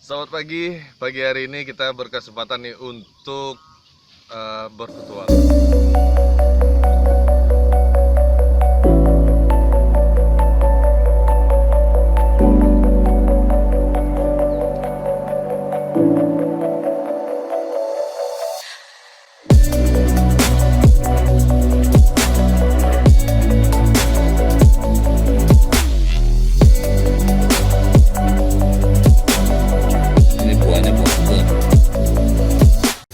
Selamat pagi. Pagi hari ini kita berkesempatan nih untuk berpetualang.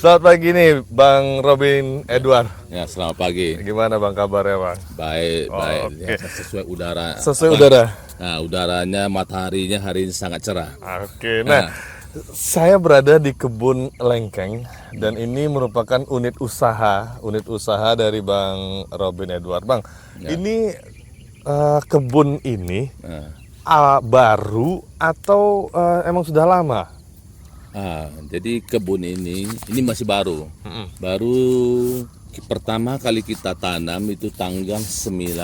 Selamat pagi nih Bang Robin Edward. Ya, selamat pagi. Gimana Bang kabarnya Bang? Baik, baik. Oke. Ya, sesuai udara. Sesuai udara. Nah, udaranya, mataharinya hari ini sangat cerah. Oke. Nah, saya berada di kebun lengkeng dan ini merupakan unit usaha dari Bang Robin Edward. Bang, ini kebun ini baru atau emang sudah lama? Jadi kebun ini masih baru. Baru pertama kali kita tanam itu tanggal 19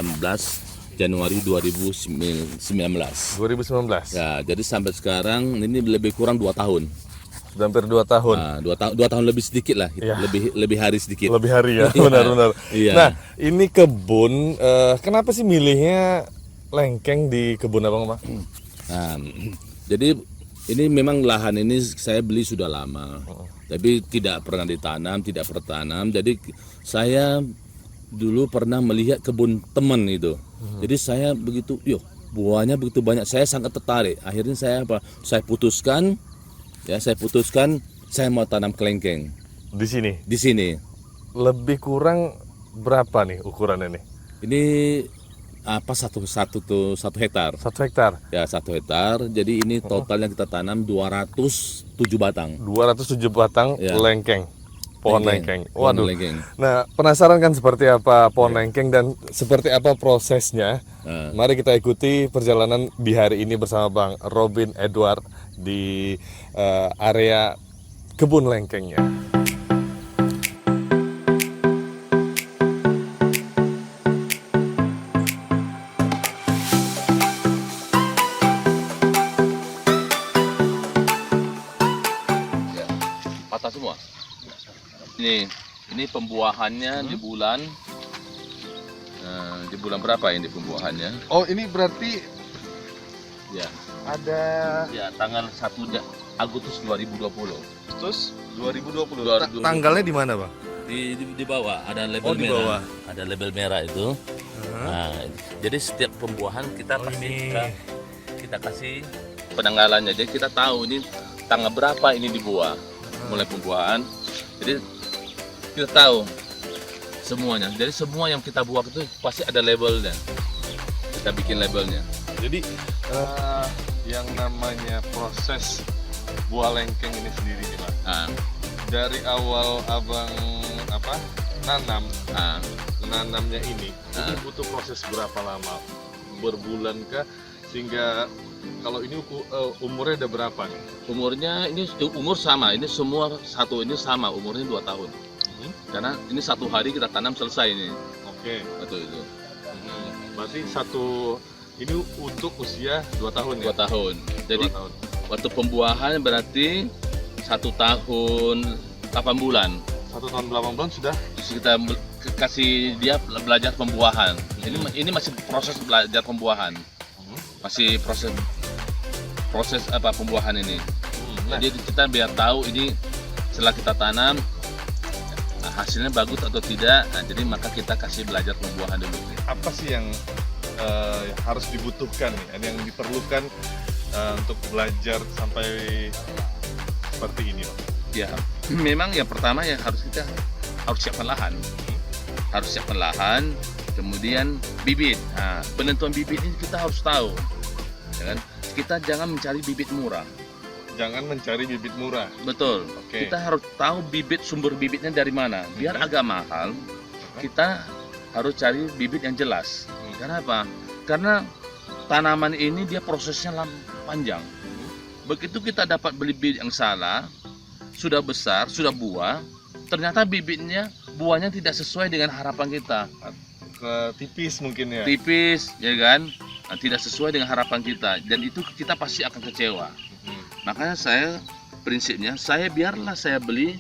Januari 2019. 2019. Ya, jadi sampai sekarang ini lebih kurang 2 tahun. Sudah hampir 2 tahun. Nah, 2 tahun lebih sedikit lah, Ya. lebih hari sedikit. Lebih hari ya, benar-benar. Iya. Nah, ini kebun, kenapa sih milihnya lengkeng di kebun abang, Pak? Nah, jadi ini memang lahan ini saya beli sudah lama, tapi tidak pernah ditanam, tidak pernah tanam. Jadi saya dulu pernah melihat kebun teman itu. Jadi saya begitu, buahnya begitu banyak. Saya sangat tertarik. Akhirnya saya putuskan, saya mau tanam kelengkeng Di sini. di sini. Lebih kurang berapa nih ukurannya nih? Ini satu hektar. 1 hektar. Ya, 1 hektar. Jadi ini total yang kita tanam 207 batang. 207 batang Ya. lengkeng. Pohon lengkeng. Waduh. Lengkeng. Nah, penasaran kan seperti apa pohon lengkeng dan seperti apa prosesnya? Mari kita ikuti perjalanan di hari ini bersama Bang Robin Edward di area kebun lengkengnya. Patah semua. Ini pembuahannya di bulan berapa ini pembuahannya? Oh, ini berarti Ya, ada tanggal 1 Agustus 2020. terus 2020. Dua- Tanggalnya di mana, Bang? Di bawah ada label Oh, di merah. bawah. Ada label merah itu. Nah, jadi setiap pembuahan kita pasti ini. kita kasih penanggalannya. Jadi kita tahu ini tanggal berapa ini dibuah. Mulai pembuahan. Jadi kita tahu semuanya. Jadi semua yang kita buah itu pasti ada labelnya. Kita bikin labelnya. Jadi yang namanya proses buah lengkeng ini sendiri nih, Pak. Nah, Dari awal abang nah, nanamnya ini butuh proses berapa lama? Berbulan kah? Sehingga kalau ini umurnya udah berapa nih? umurnya ini umur sama. Ini semua satu ini sama. Umurnya 2 tahun. Karena ini 1 hari kita tanam selesai ini. Oke. Atau itu. Berarti ini untuk usia 2 tahun 2 ya? tahun. Jadi 2 tahun. waktu pembuahan berarti 1 tahun 8 bulan. 1 tahun 8 bulan sudah. Terus kita kasih dia belajar pembuahan. Ini masih proses belajar pembuahan. Masih proses pembuahan ini. Nah, Jadi kita biar tahu ini setelah kita tanam hasilnya bagus atau tidak. Nah, jadi maka kita kasih belajar pembuahan dulu. apa sih yang harus dibutuhkan nih? Ada yang diperlukan untuk belajar sampai seperti ini, Pak? Ya, memang yang pertama yang harus siapkan lahan. Harus siapkan lahan, kemudian bibit. Nah, penentuan bibit ini kita harus tahu. Ya kan? Kita jangan mencari bibit murah. Jangan mencari bibit murah. Betul. Oke. Kita harus tahu sumber bibitnya dari mana. Biar agak mahal, kita harus cari bibit yang jelas. Karena apa? Karena tanaman ini dia prosesnya panjang. Begitu kita dapat beli bibit yang salah, sudah besar, sudah buah, ternyata buahnya tidak sesuai dengan harapan kita. Tipis mungkin ya. Tipis, ya kan? Nah, tidak sesuai dengan harapan kita, dan itu kita pasti akan kecewa. Makanya saya prinsipnya biarlah saya beli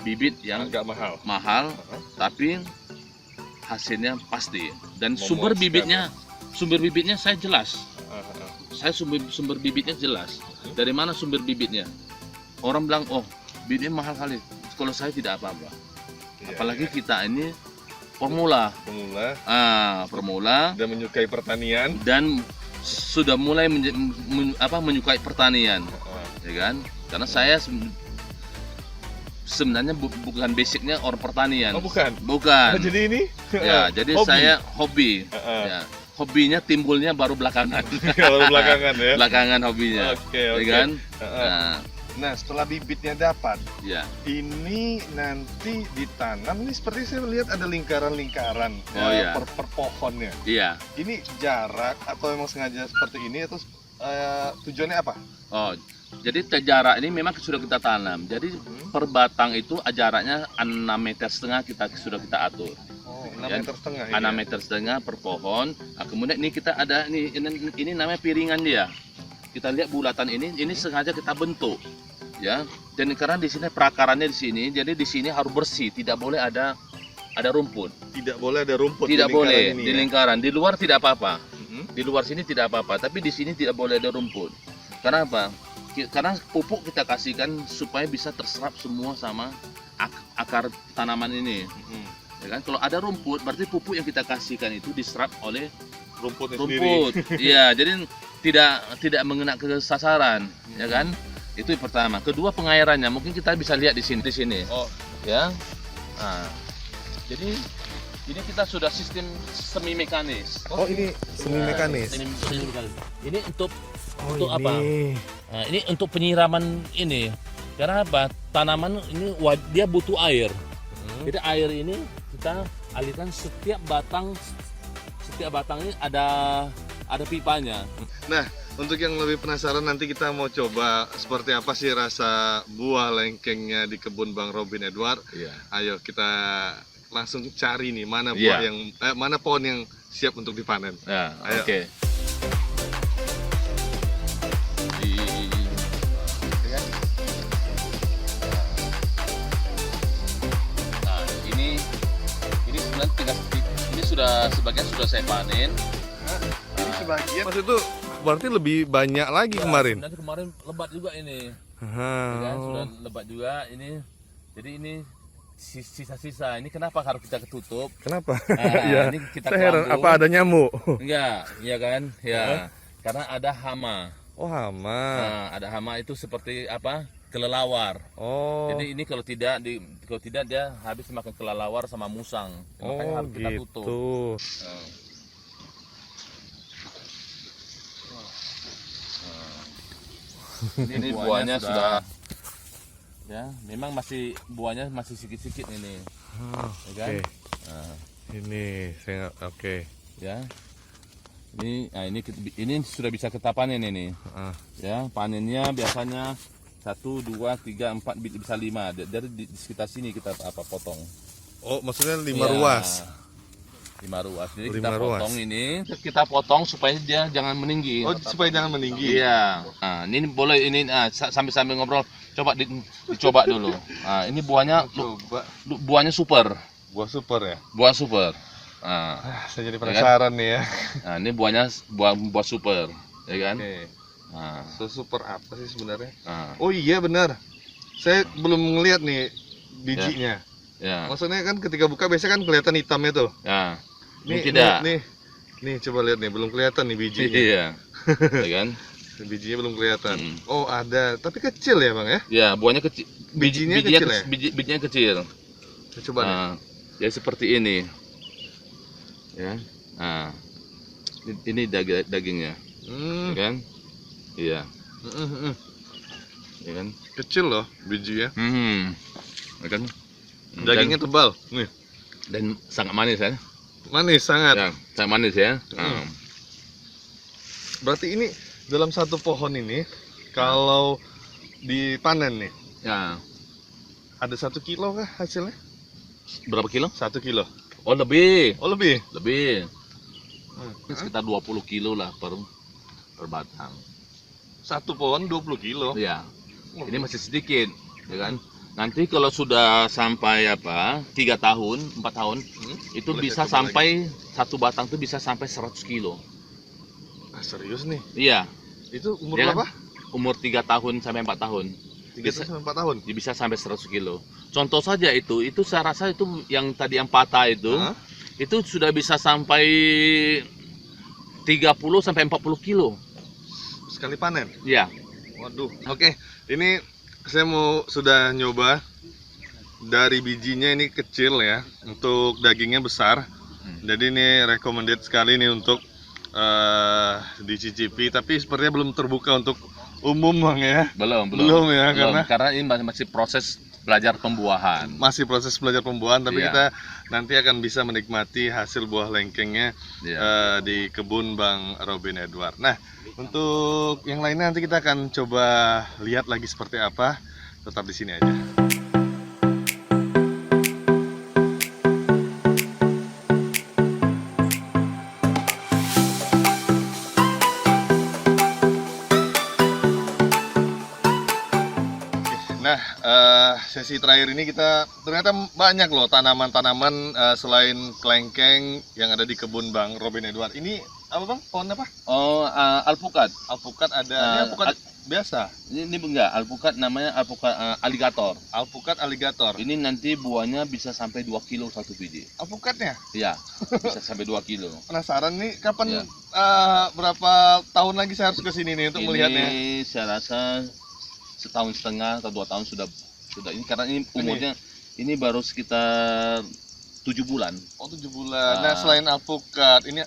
bibit yang Agak mahal. mahal, tapi hasilnya pasti. Dan sumber Memuaskan, bibitnya saya jelas. Saya sumber bibitnya jelas. Dari mana sumber bibitnya? Orang bilang, oh bibitnya mahal kali. Kalau saya tidak apa-apa. Apalagi kita ini pemula. Pemula Dan menyukai pertanian. dan sudah mulai menyukai pertanian, ya kan? Karena saya sebenarnya bukan basicnya orang pertanian. Oh bukan. Bukan. Jadi ini. Ya, jadi hobi. saya hobi. Ya, hobinya timbulnya baru belakangan. Kalau belakangan ya. Belakangan hobinya. Oke, Ya oke. kan? Nah, Nah, setelah bibitnya dapat, Ya. ini nanti ditanam. Ini seperti saya lihat ada lingkaran-lingkaran Oh, iya. per pohonnya. Iya. Ini jarak atau memang sengaja seperti ini atau tujuannya apa? Oh, jadi jarak ini memang sudah kita tanam. Jadi per batang itu jaraknya 6,5 meter kita sudah kita atur. Oh, Ya. 6,5 meter. 6,5 meter per pohon. Nah, kemudian ini kita ada ini namanya piringan dia. Kita lihat bulatan ini sengaja kita bentuk, ya. Dan karena di sini perakarannya di sini, jadi di sini harus bersih, tidak boleh ada rumput, Tidak boleh ada rumput tidak di lingkaran boleh ini, di ya? lingkaran. Di luar tidak apa-apa, Mhm. di luar sini tidak apa-apa, tapi di sini tidak boleh ada rumput. Karena apa? Karena pupuk kita kasihkan supaya bisa terserap semua sama akar tanaman ini. Mhm. Ya kan? Kalau ada rumput, berarti pupuk yang kita kasihkan itu diserap oleh Rumputnya sendiri. rumput. Iya, jadi tidak mengena ke sasaran, ya kan? Itu yang pertama. Kedua, pengairannya. Mungkin kita bisa lihat di sini. Oh, Ya. Nah, jadi ini kita sudah sistem semi mekanis. Oh, ini semi mekanis. Semi mekanis. Ini untuk Oh, untuk apa? Nah, ini untuk penyiraman ini. Karena apa? Tanaman ini dia butuh air. Jadi air ini kita alirkan setiap batang ini ada pipanya. Nah, untuk yang lebih penasaran nanti kita mau coba seperti apa sih rasa buah lengkengnya di kebun Bang Robin Edward. Iya. Ayo kita langsung cari nih mana buah Iya. mana pohon yang siap untuk dipanen. Ya, Ayo. oke. Nah, ini sebenarnya ini sudah sebagian sudah saya panen. Ini sebagian. Mas itu berarti lebih banyak lagi kemarin. Nanti kemarin lebat juga ini. Aha. Ya kan? Sudah lebat juga ini. Jadi ini sisa-sisa. Ini kenapa harus kita ketutup? Kenapa? Nah, Ya. ini kita Saya heran, kelabu. apa ada nyamuk? Enggak, iya kan? Ya. Karena ada hama. Oh hama. Nah, ada hama itu seperti apa? Kelelawar. Oh. Jadi ini kalau tidak dia habis makan kelelawar sama musang. Makanya Oh harus kita tutup. gitu. Nah. Ini buahnya sudah ya, memang buahnya masih sikit-sikit ini. Ya kan? Oke. Nah, Ini saya oke. ya. Ini sudah bisa kita panen ini. Ah. Ya, panennya biasanya 1, 2, 3, 4 bisa 5. Dari di sekitar sini kita potong. Oh maksudnya 5 Ya, ruas. 5 ruas. Jadi 5 kita ruas. potong ini. Kita potong supaya dia jangan meninggi. Oh, supaya jangan meninggi. Iya. Nah, ini boleh ini sambil ngobrol coba dicoba dulu. Nah, ini buahnya Coba buahnya super. buah super ya. Buah super. Nah, Saya jadi penasaran nih ya. nah, ini buah super, ya kan? Oke. Nah, So, super apa sih sebenarnya? nah, Oh iya benar. Saya belum ngelihat nih bijinya. ya. Maksudnya kan ketika buka biasanya kan kelihatan hitamnya tuh. Nah, ini Nih, tidak. nih coba lihat nih, belum kelihatan nih bijinya. Iya. Ya kan? Bijinya belum kelihatan. Hmm. Oh ada, tapi kecil ya bang ya? Ya, buahnya kecil. Bijinya kecil ya? Bijinya kecil. Saya coba nih. Nah, ya seperti ini. Ya. Nah, ini dagingnya, ya Hmm, kan? Iya, mm, mm, mm. ya kan? Kecil loh bijinya. Ya kan? Dagingnya tebal. Nih, dan sangat manis ya. manis sangat. Ya, sangat manis ya. Nah, Berarti ini dalam satu pohon ini kalau dipanen nih ya. ada 1 kilo kah hasilnya? Berapa kilo? 1 kilo. Oh, lebih. Oh lebih. Lebih. Hmm. Sekitar 20 kilo lah per batang. Satu pohon 20 kilo. Ya, ini masih sedikit, ya kan? Nanti kalau sudah sampai 3 tahun, 4 tahun, itu Boleh bisa saya coba sampai satu batang itu bisa sampai 100 kilo. Serius nih? Iya, Itu umur ya berapa? kan? Umur 3 tahun sampai 4 tahun. 3 Bisa, sampai 4 tahun. bisa sampai 100 kilo. Contoh saja itu saya rasa itu yang tadi yang patah itu sudah bisa sampai 30 sampai 40 kilo. Sekali panen. Ya, Waduh. Oke, ini saya sudah nyoba. Dari bijinya ini kecil ya, untuk dagingnya besar. Jadi ini recommended sekali nih untuk dicicipi, tapi sepertinya belum terbuka untuk umum Bang ya. Belum ya, karena ini masih proses belajar pembuahan. Masih proses belajar pembuahan, tapi Iya. kita nanti akan bisa menikmati hasil buah lengkengnya Iya. di kebun Bang Robin Edward. Nah, untuk yang lainnya nanti kita akan coba lihat lagi seperti apa. Tetap di sini aja. Nah, sesi terakhir ini kita ternyata banyak loh tanaman-tanaman selain kelengkeng yang ada di kebun Bang Robin Edward. Ini apa Bang? Pohon apa? Oh, alpukat. Alpukat ada. Ini alpukat biasa. Ini enggak, alpukat namanya alpukat aligator. Alpukat aligator. Ini nanti buahnya bisa sampai 2 kilo satu biji. Alpukatnya. Iya, bisa sampai 2 kilo. Penasaran nih kapan Iya. berapa tahun lagi saya harus ke sini nih untuk melihatnya? Ini saya rasa setahun setengah atau 2 tahun sudah ini, karena ini umurnya ini baru sekitar 7 bulan. Oh, 7 bulan. Nah, selain alpukat, ini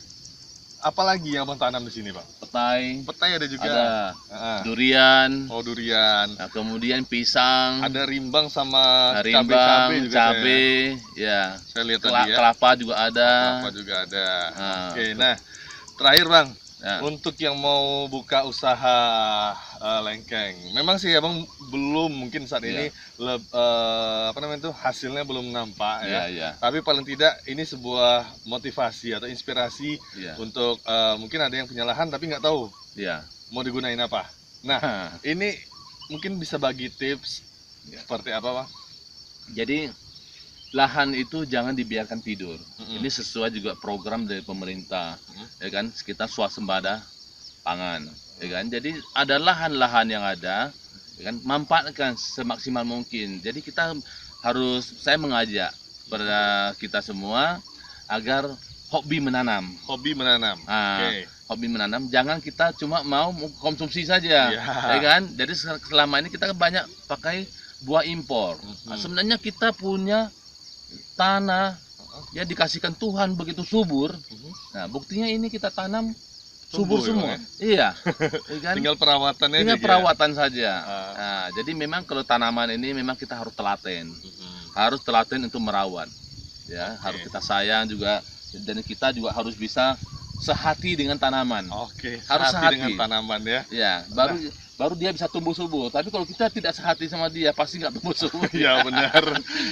apa lagi yang Bang tanam di sini, Bang? Petai, Petai ada juga. ada Ah. durian, Oh, durian. nah, kemudian pisang, Ada rimbang sama rimbang, cabai-cabai juga. cabe, ya, Saya lihat tadi ya. kelapa juga ada. Kelapa juga ada. Ah. Oke, nah terakhir Bang, Ya. untuk yang mau buka usaha lengkeng, memang sih Abang belum mungkin saat ini apa namanya itu hasilnya belum nampak ya. Ya. Tapi paling tidak ini sebuah motivasi atau inspirasi Ya. untuk mungkin ada yang punya lahan tapi nggak tahu Ya. mau digunain apa. Nah, ini mungkin bisa bagi tips seperti apa Bang? Jadi lahan itu jangan dibiarkan tidur. Mm-mm. Ini sesuai juga program dari pemerintah, ya kan? Kita swasembada pangan, ya kan? Jadi ada lahan-lahan yang ada, ya kan? Manfaatkan semaksimal mungkin. Jadi saya mengajak pada kita semua agar hobi menanam. Hobi menanam. Oke. Hobi menanam, jangan kita cuma mau konsumsi saja, Iya. ya kan? Jadi selama ini kita banyak pakai buah impor. Nah, sebenarnya kita punya tanah ya dikasihkan Tuhan begitu subur. Nah, buktinya ini kita tanam subur Subur, semua. ya? Iya. Ya kan? Tinggal perawatannya Tinggal aja. perawatan saja. Ah. Nah, jadi memang kalau tanaman ini memang kita harus telaten. Harus telaten untuk merawat. Ya, harus kita sayang juga, dan kita juga harus bisa sehati dengan tanaman. Oke, Harus sehati dengan sehati. tanaman ya. Ya, baru dia bisa tumbuh subur. Tapi kalau kita tidak sehati sama dia, pasti nggak tumbuh subur. Iya benar.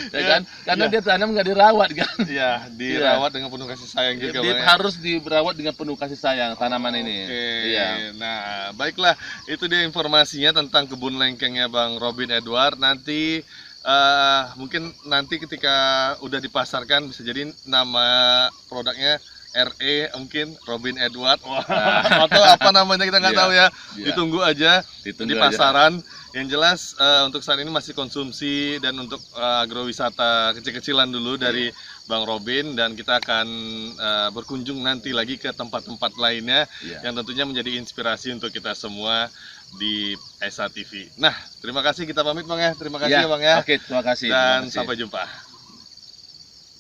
Ya kan? Karena dia tanam nggak dirawat kan. Iya, dirawat dengan penuh kasih sayang juga Dia Bang, ya. harus dirawat dengan penuh kasih sayang tanaman ini. Oke. Iya. Nah, baiklah, itu dia informasinya tentang kebun lengkengnya Bang Robin Edward. Nanti mungkin nanti ketika udah dipasarkan bisa jadi nama produknya RE mungkin Robin Edward. Wah, atau apa namanya kita nggak Iya. tahu ya. Iya. Ditunggu aja Ditunggu di aja. pasaran. Yang jelas untuk saat ini masih konsumsi dan untuk agrowisata kecil-kecilan dulu dari Bang Robin, dan kita akan berkunjung nanti lagi ke tempat-tempat lainnya Iya. yang tentunya menjadi inspirasi untuk kita semua di Esa TV. Nah, terima kasih, kita pamit Bang ya. Terima kasih ya Bang ya. Oke, terima kasih. Dan Terima kasih. sampai jumpa.